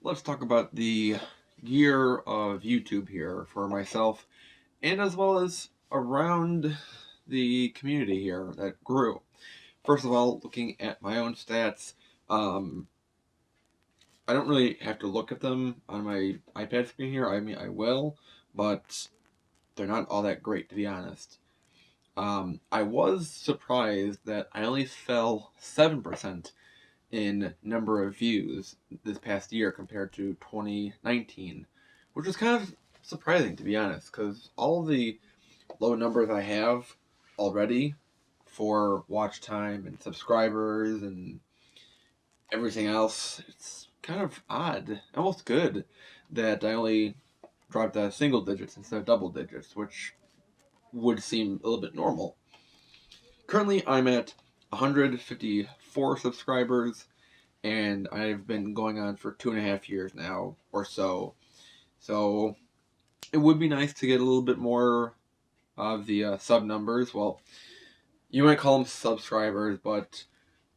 let's talk about the year of YouTube here for myself and as well as around the community here that grew. First of all, looking at my own stats, um, I don't really have to look at them on my iPad screen here. I mean, I will, but they're not all that great, to be honest. I was surprised that I only fell 7% in number of views this past year compared to 2019, which was kind of surprising, to be honest, because all the low numbers I have already for watch time and subscribers and everything else, it's kind of odd, almost good, that I only dropped out single digits instead of double digits, which would seem a little bit normal. Currently, I'm at 154 subscribers, and I've been going on for 2.5 years now or so. So it would be nice to get a little bit more of the sub numbers. Well, you might call them subscribers, but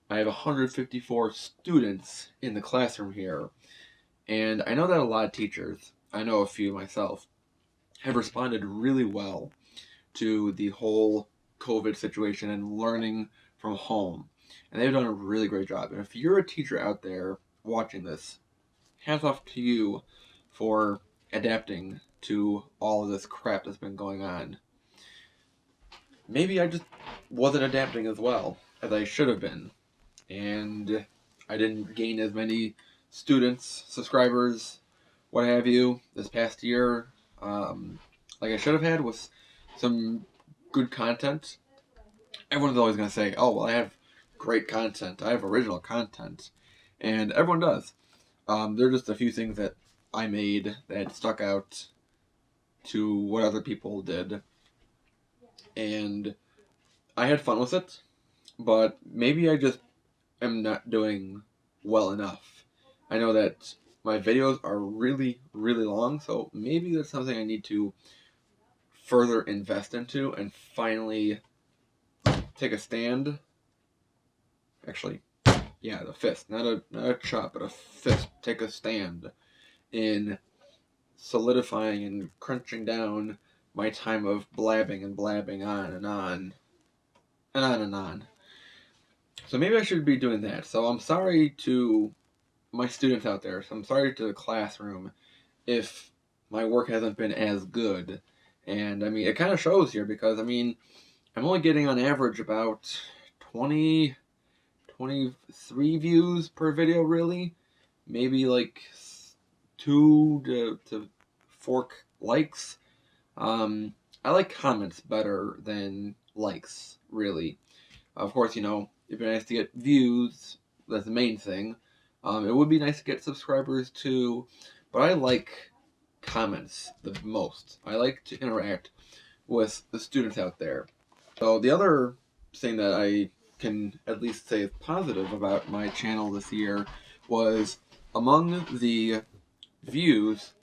I have 154 students in the classroom here, and I know that a lot of teachers, I know a few myself, have responded really well to the whole COVID situation and learning from home. And they've done a really great job. And if you're a teacher out there watching this, hats off to you for adapting to all of this crap that's been going on. Maybe I just wasn't adapting as well as I should have been. And I didn't gain as many students, subscribers, what have you, this past year, like I should have had with some good content. Everyone's always going to say, oh, well, I have great content. I have original content. And everyone does. There are just a few things that I made that stuck out to what other people did. And I had fun with it, but maybe I just am not doing well enough. I know that my videos are really, really long, so maybe that's something I need to further invest into and finally take a stand. Actually, yeah, the fist, not a chop, but a fist. Take a stand in solidifying and crunching down my time of blabbing and blabbing on and on and on and on. So maybe I should be doing that. So I'm sorry to my students out there. So I'm sorry to the classroom if my work hasn't been as good. And I mean, it kind of shows here because I mean, I'm only getting on average about 20, 23 views per video, really. Maybe like 2 to 4 likes. I like comments better than likes, really. Of course, it'd be nice to get views. That's the main thing. It would be nice to get subscribers too, but I like comments the most. I like to interact with the students out there. So the other thing that I can at least say is positive about my channel this year was among the views,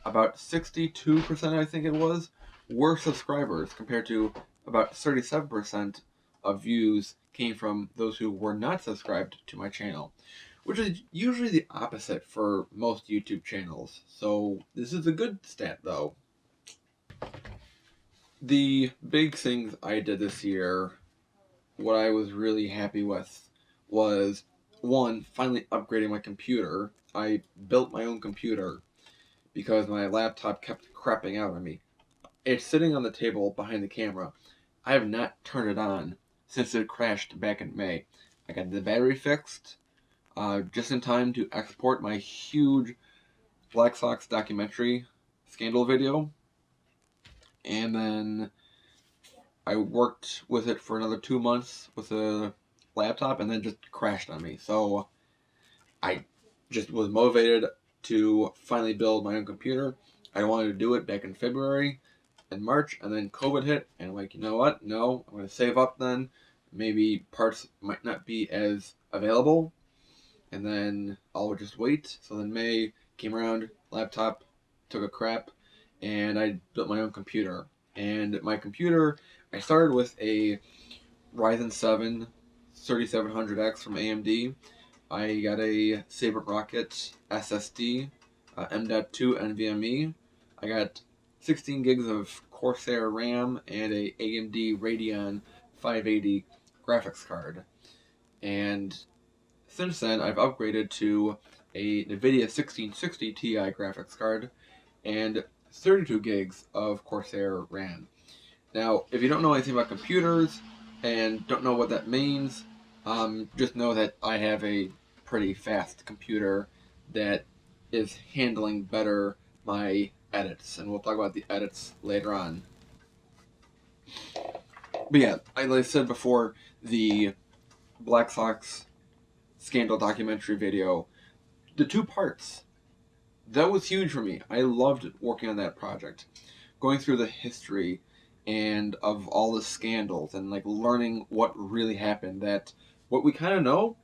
about 62%, I think it was, were subscribers compared to about 37% of views came from those who were not subscribed to my channel, which is usually the opposite for most YouTube channels. So this is a good stat though. The big things I did this year, what I was really happy with was, one, finally upgrading my computer. I built my own computer because my laptop kept crapping out on me. It's sitting on the table behind the camera. I have not turned it on since it crashed back in May. I got the battery fixed just in time to export my huge Black Sox documentary scandal video. And then I worked with it for another 2 months with a laptop and then just crashed on me. So I just was motivated to finally build my own computer. I wanted to do it back in February and March, and then COVID hit, and I'm like, you know what? No, I'm going to save up then. Maybe parts might not be as available, and then I'll just wait. So then May came around, laptop took a crap, and I built my own computer. And my computer, I started with a Ryzen 7 3700X from AMD, I got a Saber Rocket SSD, M.2 NVMe. I got 16 gigs of Corsair RAM and a AMD Radeon 580 graphics card. And since then, I've upgraded to a NVIDIA 1660 Ti graphics card and 32 gigs of Corsair RAM. Now, if you don't know anything about computers and don't know what that means, just know that I have a pretty fast computer that is handling better my edits, and we'll talk about the edits later on. But yeah, like I said before, the Black Sox scandal documentary video, the 2 parts, that was huge for me. I loved working on that project. Going through the history and of all the scandals and like learning what really happened, that what we kind of know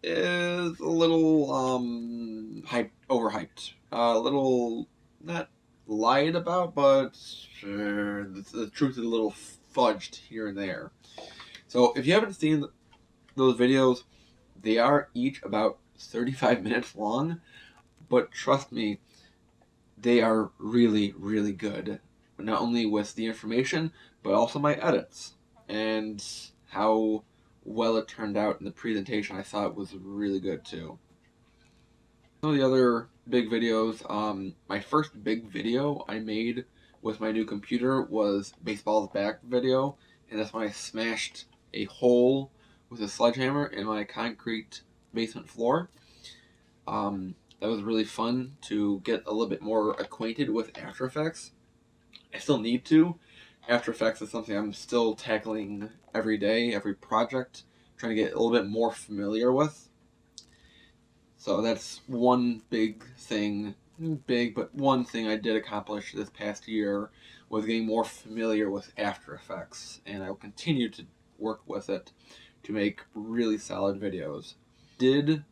is a little overhyped, a little not lied about, but the truth is a little fudged here and there. So if you haven't seen those videos, they are each about 35 minutes long, but trust me, they are really, really good. Not only with the information, but also my edits and how well it turned out in the presentation. I thought was really good too. Some of the other big videos, my first big video I made with my new computer was Baseball's Back video, and that's when I smashed a hole with a sledgehammer in my concrete basement floor. That was really fun to get a little bit more acquainted with After Effects. I still need to. After Effects is something I'm still tackling every day, every project, trying to get a little bit more familiar with. So that's one big thing, but one thing I did accomplish this past year was getting more familiar with After Effects, and I will continue to work with it to make really solid videos. Did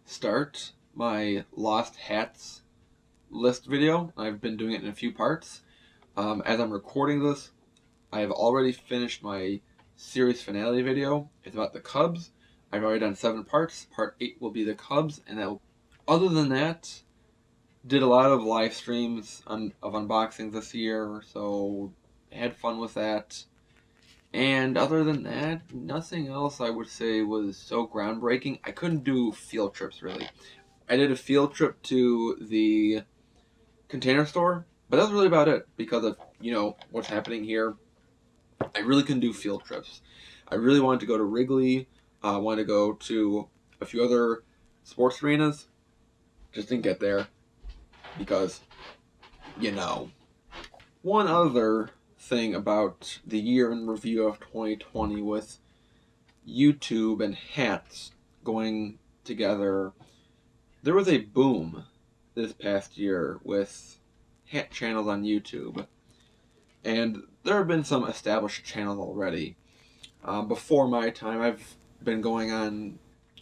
start my Lost Hats list video. I've been doing it in a few parts. As I'm recording this, I have already finished my series finale video. It's about the Cubs. I've already done 7 parts. Part 8 will be the Cubs, and other than that, did a lot of live streams of unboxings this year, so had fun with that. And other than that, nothing else I would say was so groundbreaking. I couldn't do field trips, really. I did a field trip to the Container Store, but that's really about it because of, what's happening here. I really couldn't do field trips. I really wanted to go to Wrigley. I wanted to go to a few other sports arenas. Just didn't get there because, One other thing about the year in review of 2020 with YouTube and hats going together, there was a boom this past year with hat channels on YouTube. And there have been some established channels already. Before my time, I've been going on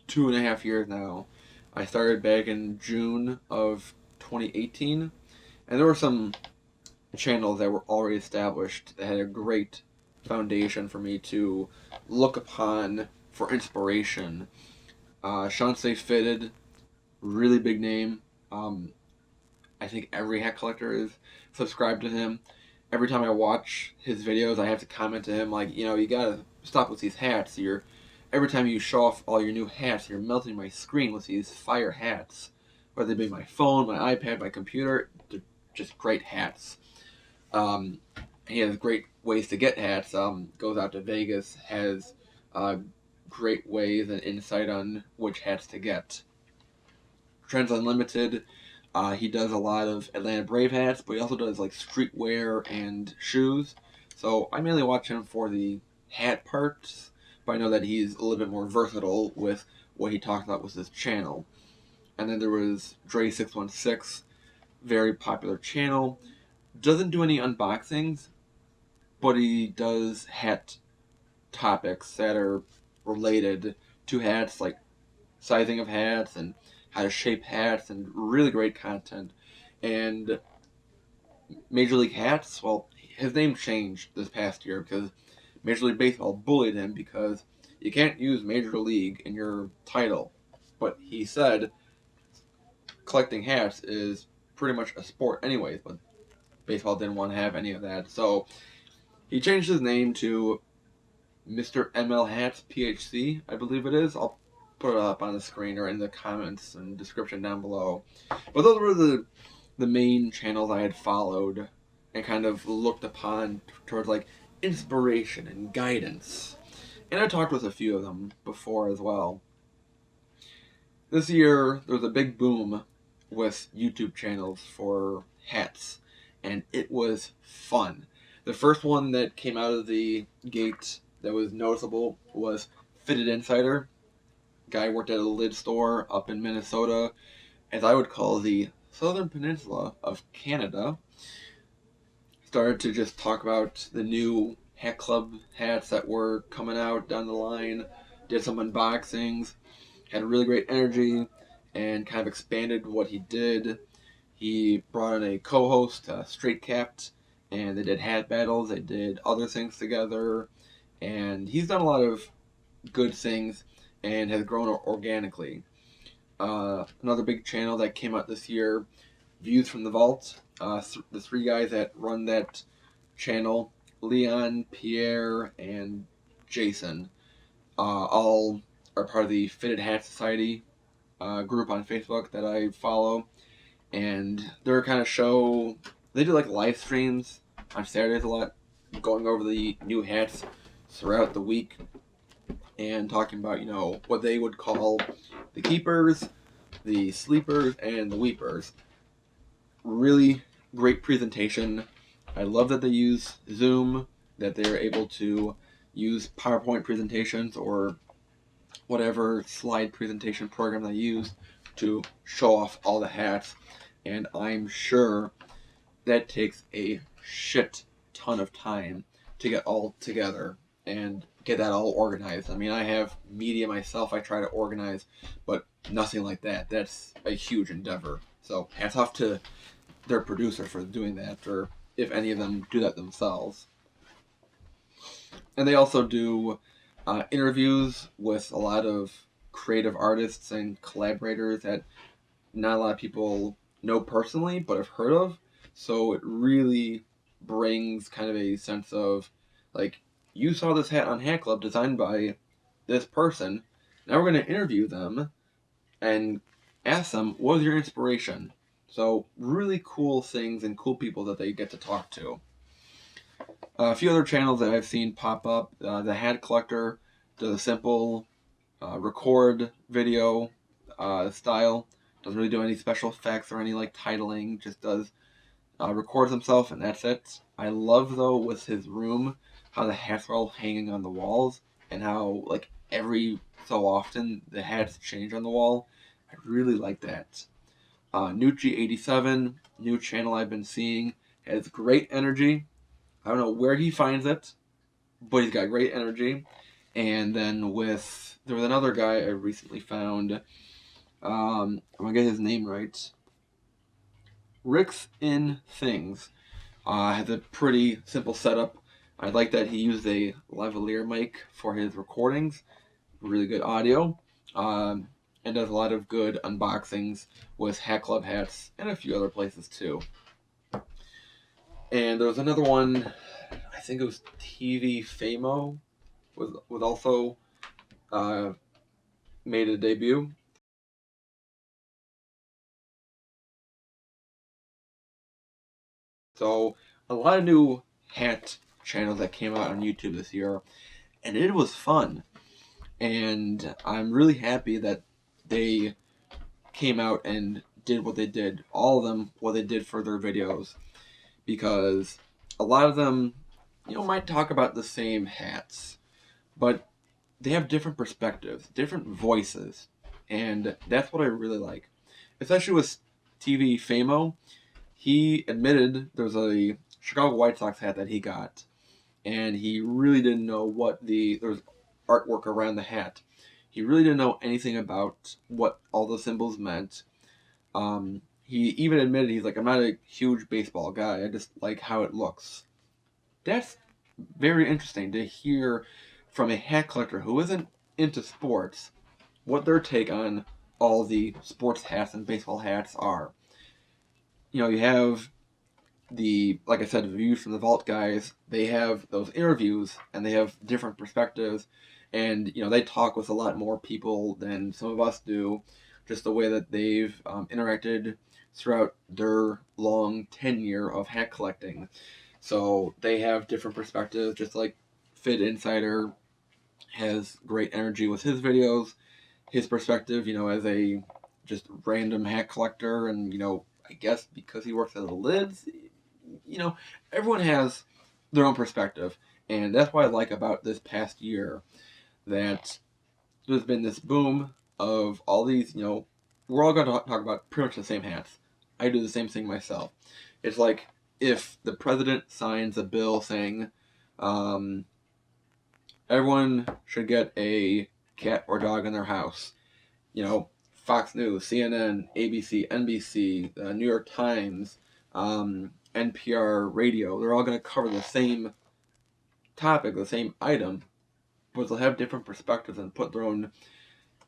2.5 years now. I started back in June of 2018, and there were some channels that were already established that had a great foundation for me to look upon for inspiration. Sean Stay Fitted, really big name. I think every hat collector is subscribed to him. Every time I watch his videos, I have to comment to him like, you gotta stop with these hats. Every time you show off all your new hats, you're melting my screen with these fire hats. Whether they be my phone, my iPad, my computer, they're just great hats. He has great ways to get hats. Goes out to Vegas, has great ways and insight on which hats to get. Trends Unlimited, he does a lot of Atlanta Brave hats, but he also does like streetwear and shoes. So I mainly watch him for the hat parts, but I know that he's a little bit more versatile with what he talks about with his channel. And then there was Dre616, very popular channel. Doesn't do any unboxings, but he does hat topics that are related to hats, like sizing of hats and how to shape hats, and really great content. And Major League Hats, well, his name changed this past year because Major League Baseball bullied him because you can't use Major League in your title. but he said collecting hats is pretty much a sport anyways, but baseball didn't want to have any of that, so he changed his name to Mr. ML Hats PHC, I believe it is. I'll put it up on the screen or in the comments and description down below. But those were the main channels I had followed and kind of looked upon towards like inspiration and guidance. And I talked with a few of them before as well. This year, there was a big boom with YouTube channels for hats, and it was fun. The first one that came out of the gate that was noticeable was Fitted Insider. Guy worked at a lid store up in Minnesota, as I would call the southern peninsula of Canada. Started to just talk about the new Hat Club hats that were coming out down the line. Did some unboxings. Had really great energy and kind of expanded what he did. He brought in a co-host, Straight Capped, and they did hat battles. They did other things together, and he's done a lot of good things and has grown organically. Another big channel that came out this year, Views from the Vault. The three guys that run that channel, Leon, Pierre, and Jason, all are part of the Fitted Hat Society group on Facebook that I follow. And they're kind of show, they do like live streams on Saturdays a lot, going over the new hats throughout the week and talking about, you know, what they would call the keepers, the sleepers, and the weepers. Really great presentation. I love that they use Zoom, that they're able to use PowerPoint presentations or whatever slide presentation program they use to show off all the hats. And I'm sure that takes a shit ton of time to get all together and get that all organized. I mean, I have media myself I try to organize, but nothing like that. That's a huge endeavor. So hats off to their producer for doing that, or if any of them do that themselves. And they also do interviews with a lot of creative artists and collaborators that not a lot of people know personally, but have heard of. So it really brings kind of a sense of, like, you saw this hat on Hat Club designed by this person. Now we're going to interview them and ask them, what was your inspiration? So really cool things and cool people that they get to talk to. A few other channels that I've seen pop up. The Hat Collector does a simple record video style. Doesn't really do any special effects or any like titling. Just does records himself and that's it. I love though with his room how the hats are all hanging on the walls and how like every so often the hats change on the wall. I really like that. Nucci87, new channel I've been seeing, has great energy. I don't know where he finds it, but he's got great energy. And then there was another guy I recently found. I'm gonna get his name right. RcKicksnthings has a pretty simple setup. I like that he used a lavalier mic for his recordings. Really good audio. And does a lot of good unboxings with Hat Club hats and a few other places too. And there was another one, I think it was TV Famo, was also made a debut. So a lot of new hat channels that came out on YouTube this year, and it was fun. And I'm really happy that they came out and did what they did. All of them, what they did for their videos. Because a lot of them, you know, might talk about the same hats, but they have different perspectives, different voices, and that's what I really like. Especially with TV Famo, he admitted there was a Chicago White Sox hat that he got, and he really didn't know there was artwork around the hat. He really didn't know anything about what all the symbols meant. He even admitted, he's like, I'm not a huge baseball guy, I just like how it looks. That's very interesting to hear from a hat collector who isn't into sports what their take on all the sports hats and baseball hats are. You know, you have like I said, the views from the Vault guys. They have those interviews, and they have different perspectives, and you know, they talk with a lot more people than some of us do. Just the way that they've interacted throughout their long tenure of hat collecting. So they have different perspectives, just like Fit Insider has great energy with his videos. His perspective, you know, as a just random hat collector, and you know, I guess because he works at the lids, you know, everyone has their own perspective, and that's what I like about this past year, that there's been this boom of all these, you know, we're all going to talk about pretty much the same hats. I do the same thing myself. It's like if the president signs a bill saying everyone should get a cat or dog in their house, you know, Fox News, CNN, ABC, NBC, New York Times, NPR radio, they're all going to cover the same topic, the same item, but they'll have different perspectives and put their own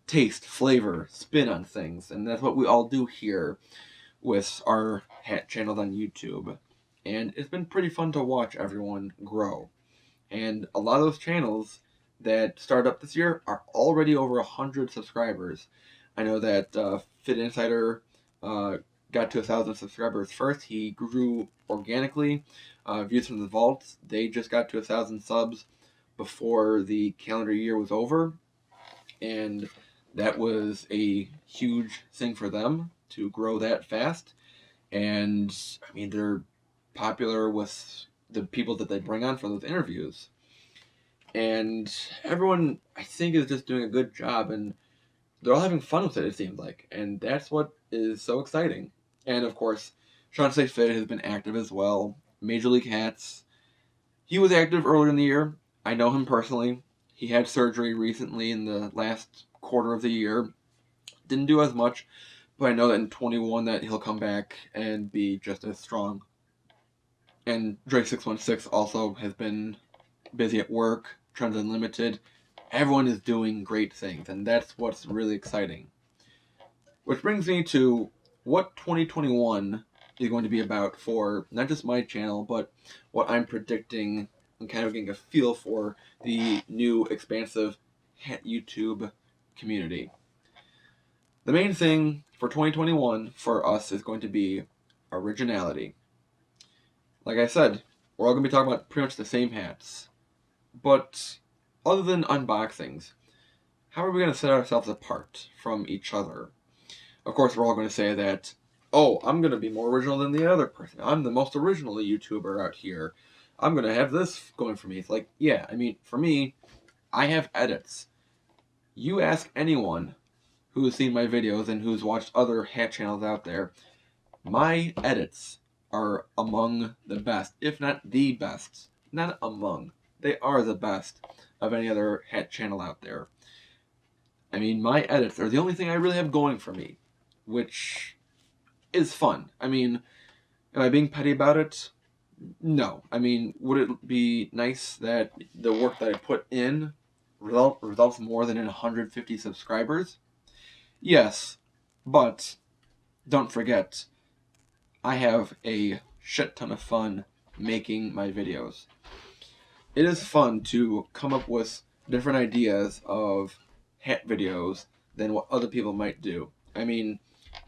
taste, flavor, spin on things. And that's what we all do here with our hat channels on YouTube. And it's been pretty fun to watch everyone grow. And a lot of those channels that started up this year are already over 100 subscribers. I know that Fit Insider got to 1,000 subscribers first. He grew organically. Views from the Vault, they just got to 1,000 subs before the calendar year was over. And that was a huge thing for them to grow that fast. And I mean, they're popular with the people that they bring on for those interviews. And everyone, I think, is just doing a good job, and they're all having fun with it, it seems like. And that's what is so exciting. And of course, Sean Stay Fit has been active as well. Major League Hats. He was active earlier in the year. I know him personally. He had surgery recently in the last quarter of the year. Didn't do as much, but I know that in 21 that he'll come back and be just as strong. And Dre616 also has been busy at work, Trends Unlimited. Everyone is doing great things, and that's what's really exciting. Which brings me to what 2021 is going to be about for not just my channel, but what I'm predicting and kind of getting a feel for the new expansive YouTube community. The main thing for 2021 for us is going to be originality. Like I said, we're all going to be talking about pretty much the same hats. But other than unboxings, how are we going to set ourselves apart from each other? Of course, we're all going to say that, oh, I'm going to be more original than the other person. I'm the most original YouTuber out here. I'm going to have this going for me. It's like, yeah, I mean, for me, I have edits. You ask anyone who's seen my videos and who's watched other hat channels out there, my edits are among the best, if not the best. Not among. They are the best of any other hat channel out there. I mean, my edits are the only thing I really have going for me, which is fun. I mean, am I being petty about it? No. I mean, would it be nice that the work that I put in results more than in 150 subscribers? Yes, but don't forget, I have a shit ton of fun making my videos. It is fun to come up with different ideas of hat videos than what other people might do. I mean,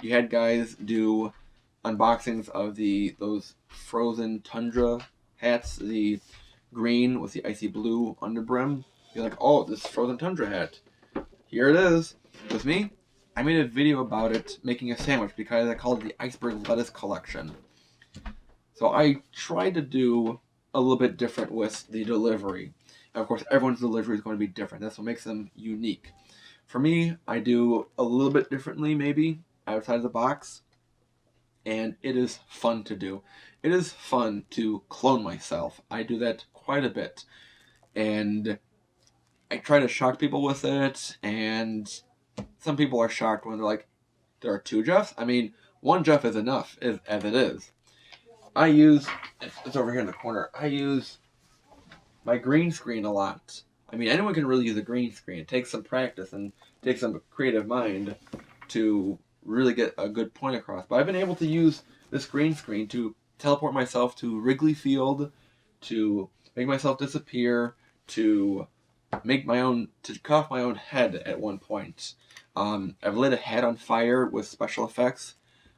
you had guys do unboxings of those frozen tundra hats, the green with the icy blue underbrim. You're like, oh, this frozen tundra hat. Here it is. With me, I made a video about it making a sandwich because I called it the iceberg lettuce collection. So I tried to do a little bit different with the delivery. And of course, everyone's delivery is going to be different. That's what makes them unique. For me, I do a little bit differently, maybe, outside of the box. And it is fun to do. It is fun to clone myself. I do that quite a bit. And I try to shock people with it. And some people are shocked when they're like, there are two Jeffs? I mean, one Jeff is enough, as it is. I use, it's over here in the corner, I use my green screen a lot. I mean, anyone can really use a green screen. It takes some practice and takes some creative mind. to really get a good point across. But I've been able to use this green screen to teleport myself to Wrigley Field, to make myself disappear, to cut off my own head at one point. I've lit a head on fire with special effects.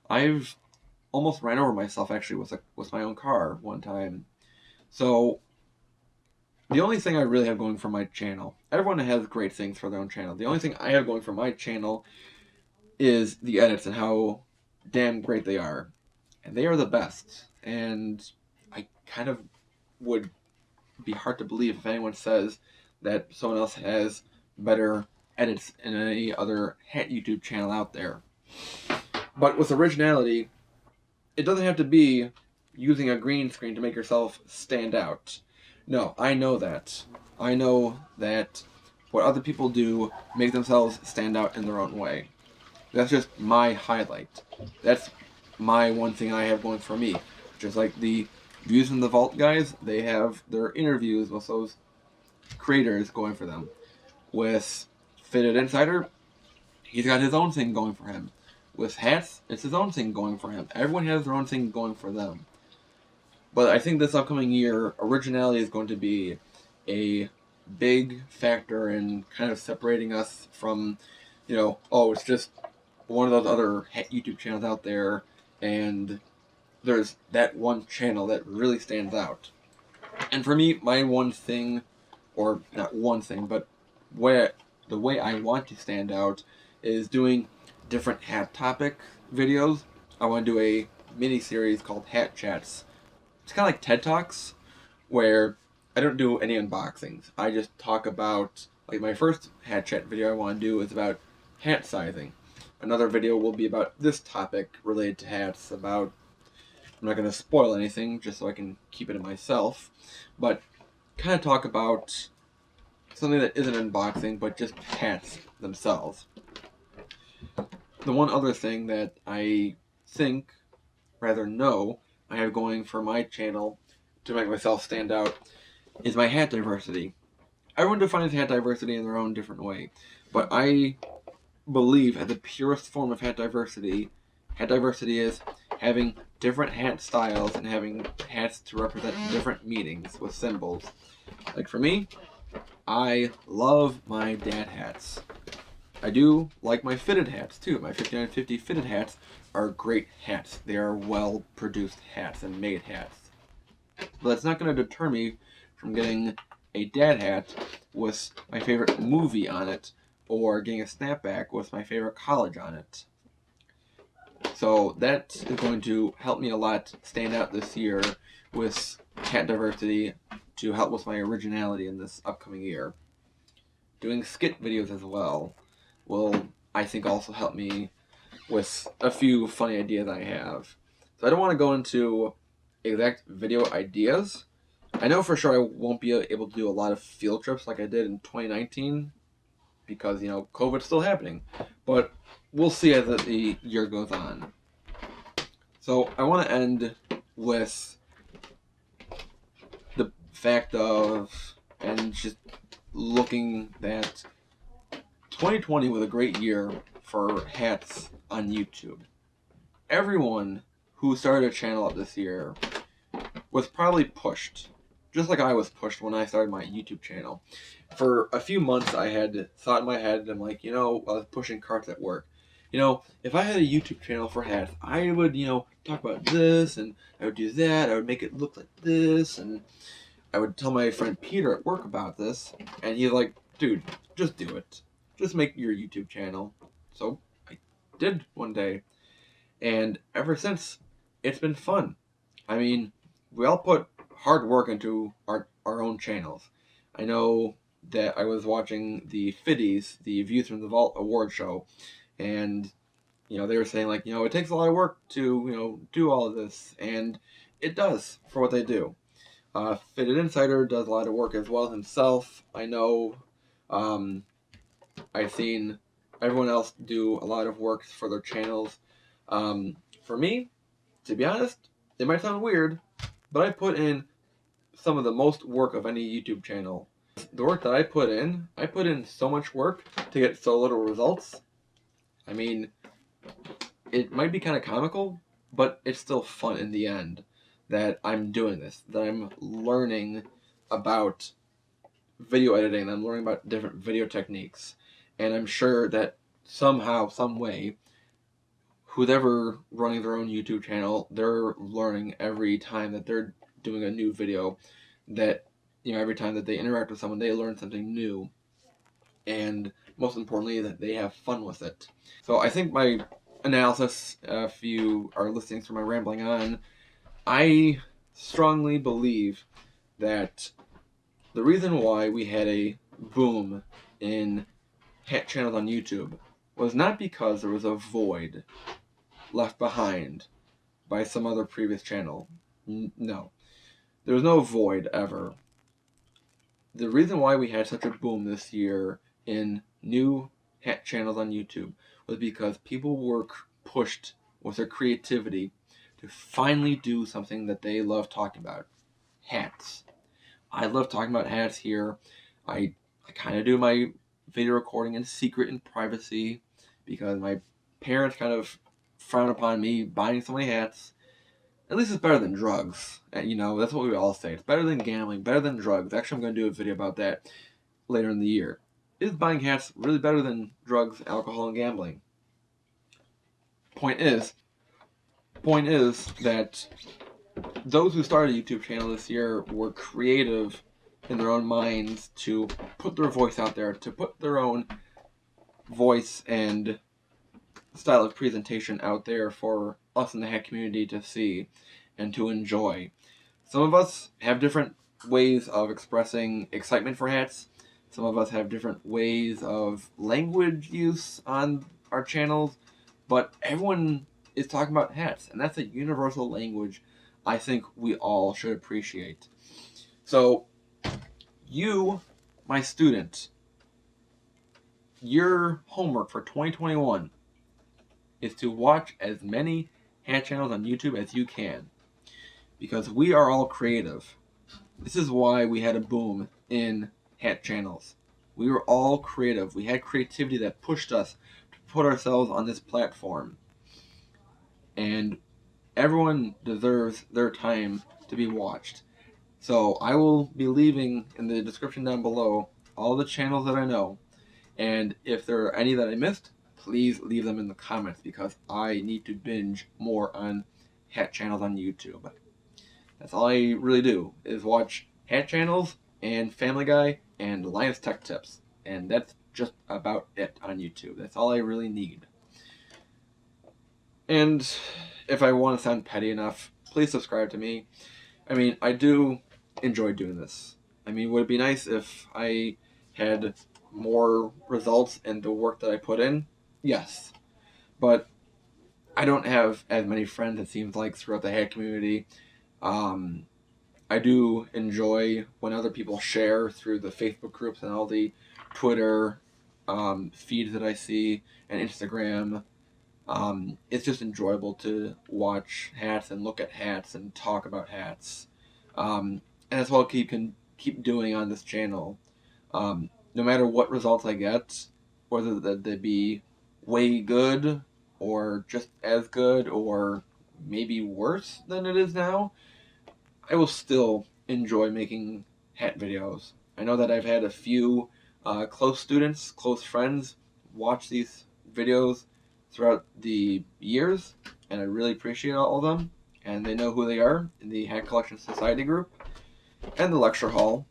I've almost ran over myself actually with my own car one time. So the only thing I really have going for my channel, everyone has great things for their own channel. The only thing I have going for my channel is the edits and how damn great they are. And they are the best. And I kind of would be hard to believe if anyone says that someone else has better edits in any other hat YouTube channel out there. But with originality, it doesn't have to be using a green screen to make yourself stand out. No, I know that. I know that what other people do make themselves stand out in their own way. That's just my highlight. That's my one thing I have going for me. Just like the Views in the Vault guys, they have their interviews with those creators going for them. With Fitted Insider, he's got his own thing going for him. With hats, it's his own thing going for him. Everyone has their own thing going for them. But I think this upcoming year, originality is going to be a big factor in kind of separating us from, it's just one of those other YouTube channels out there, and there's that one channel that really stands out. And for me, my one thing, or not one thing, but the way I want to stand out is doing different hat topic videos. I want to do a mini series called Hat Chats. It's kind of like TED Talks, where I don't do any unboxings. I just talk about, like my first hat chat video I want to do is about hat sizing. Another video will be about this topic related to hats, I'm not going to spoil anything just so I can keep it to myself, but kind of talk about something that isn't unboxing, but just hats themselves. The one other thing that I know I have going for my channel to make myself stand out is my hat diversity. Everyone defines hat diversity in their own different way, but I believe at the purest form of hat diversity is having different hat styles and having hats to represent different meanings with symbols. Like for me, I love my dad hats. I do like my fitted hats too. My 5950 fitted hats are great hats. They are well produced hats and made hats. But that's not going to deter me from getting a dad hat with my favorite movie on it, or getting a snapback with my favorite college on it. So that is going to help me a lot stand out this year with hat diversity, to help with my originality in this upcoming year. Doing skit videos as well will, I think, also help me with a few funny ideas I have. So I don't want to go into exact video ideas. I know for sure I won't be able to do a lot of field trips like I did in 2019 because, COVID's still happening. But we'll see as the year goes on. So I want to end with the fact of, and just looking that 2020 was a great year for hats on YouTube. Everyone who started a channel up this year was probably pushed, just like I was pushed when I started my YouTube channel. For a few months I had thought in my head, I'm like, I was pushing carts at work. If I had a YouTube channel for hats, I would, talk about this, and I would do that, I would make it look like this, and I would tell my friend Peter at work about this, and he's like, dude, just do it. Just make your YouTube channel. So I did one day, and ever since, it's been fun. I mean, we all put hard work into our own channels. I know that I was watching the Fiddies, the Views from the Vault award show, and they were saying like, it takes a lot of work to do all of this, and it does for what they do. Fitted Insider does a lot of work as well himself. I know I've seen everyone else do a lot of work for their channels. For me, to be honest, it might sound weird, but I put in some of the most work of any YouTube channel. The work that I put in so much work to get so little results. I mean, it might be kind of comical, but it's still fun in the end that I'm doing this, that I'm learning about video editing, I'm learning about different video techniques, and I'm sure that somehow, some way, whoever running their own YouTube channel, they're learning every time that they're doing a new video, that, you know, every time that they interact with someone, they learn something new, and most importantly, that they have fun with it. So I think my analysis, if you are listening to my rambling on, I strongly believe that the reason why we had a boom in hat channels on YouTube was not because there was a void left behind by some other previous channel. No. There was no void ever. The reason why we had such a boom this year in new hat channels on YouTube was because people were pushed with their creativity to finally do something that they love talking about. Hats. I love talking about hats here. I kind of do my video recording in secret and privacy because my parents kind of frown upon me buying so many hats. At least it's better than drugs. You know, that's what we all say. It's better than gambling, better than drugs. Actually, I'm going to do a video about that later in the year. Is buying hats really better than drugs, alcohol, and gambling? Point is that those who started a YouTube channel this year were creative in their own minds to put their voice out there, to put their own voice and style of presentation out there for us in the hat community to see and to enjoy. Some of us have different ways of expressing excitement for hats. Some of us have different ways of language use on our channels, but everyone is talking about hats, and that's a universal language I think we all should appreciate. So, you, my student, your homework for 2021 is to watch as many hat channels on YouTube as you can, because we are all creative. This is why we had a boom in hat channels. We were all creative. We had creativity that pushed us to put ourselves on this platform. And everyone deserves their time to be watched. So I will be leaving in the description down below all the channels that I know. And if there are any that I missed, please leave them in the comments because I need to binge more on hat channels on YouTube. That's all I really do, is watch hat channels and Family Guy and Linus Tech Tips. And that's just about it on YouTube. That's all I really need. And if I want to sound petty enough, please subscribe to me. I mean, I do enjoy doing this. I mean, would it be nice if I had more results in the work that I put in? Yes. But I don't have as many friends, it seems like, throughout the hat community. I do enjoy when other people share through the Facebook groups and all the Twitter feeds that I see and Instagram. It's just enjoyable to watch hats and look at hats and talk about hats. And that's what I can keep doing on this channel. No matter what results I get, whether they be way good or just as good or maybe worse than it is now, I will still enjoy making hat videos. I know that I've had a few close students, close friends watch these videos throughout the years, and I really appreciate all of them, and they know who they are in the Hat Collection Society group and the lecture hall.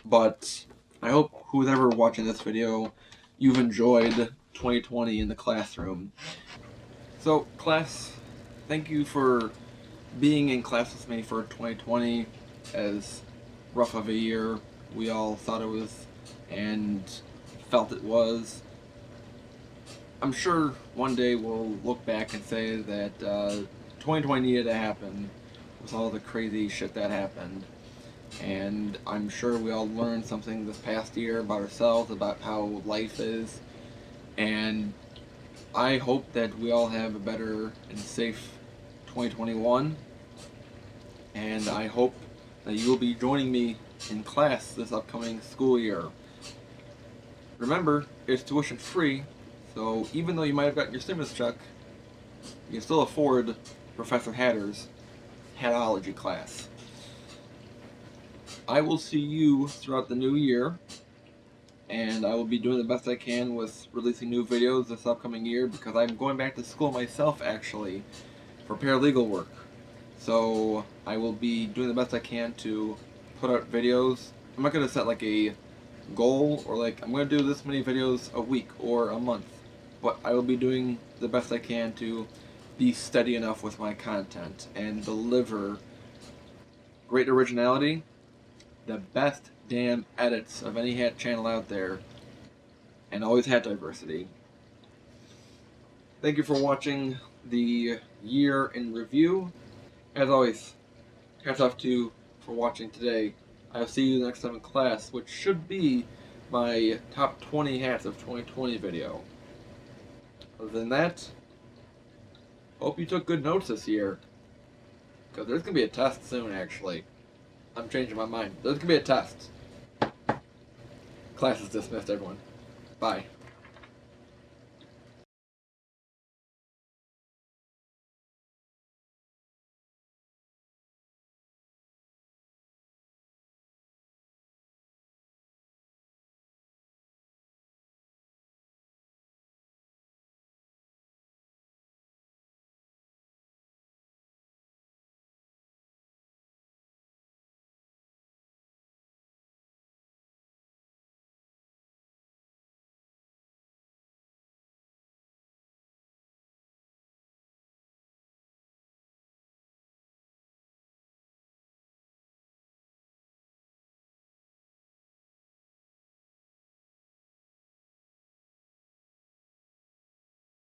But I hope who's ever watching this video, you've enjoyed 2020 in the classroom. So class, thank you for being in class with me for 2020, as rough of a year we all thought it was and felt it was. I'm sure one day we'll look back and say that 2020 needed to happen with all the crazy shit that happened. And I'm sure we all learned something this past year about ourselves, about how life is. And I hope that we all have a better and safe 2021. And I hope that you will be joining me in class this upcoming school year. Remember, it's tuition free, So even though you might have gotten your stimulus check, you can still afford Professor Hattar's Hatology class. I will see you throughout the new year, and I will be doing the best I can with releasing new videos this upcoming year, because I'm going back to school myself, actually, for paralegal work. So I will be doing the best I can to put out videos. I'm not going to set like a goal, or like I'm going to do this many videos a week or a month, but I will be doing the best I can to be steady enough with my content and deliver great originality, the best damn edits of any hat channel out there, and always hat diversity. Thank you for watching the year in review. As always, hats off to you for watching today. I'll see you next time in class, which should be my top 20 hats of 2020 video. Other than that, hope you took good notes this year, because there's going to be a test soon, actually. I'm changing my mind. There's going to be a test. Class is dismissed, everyone. Bye.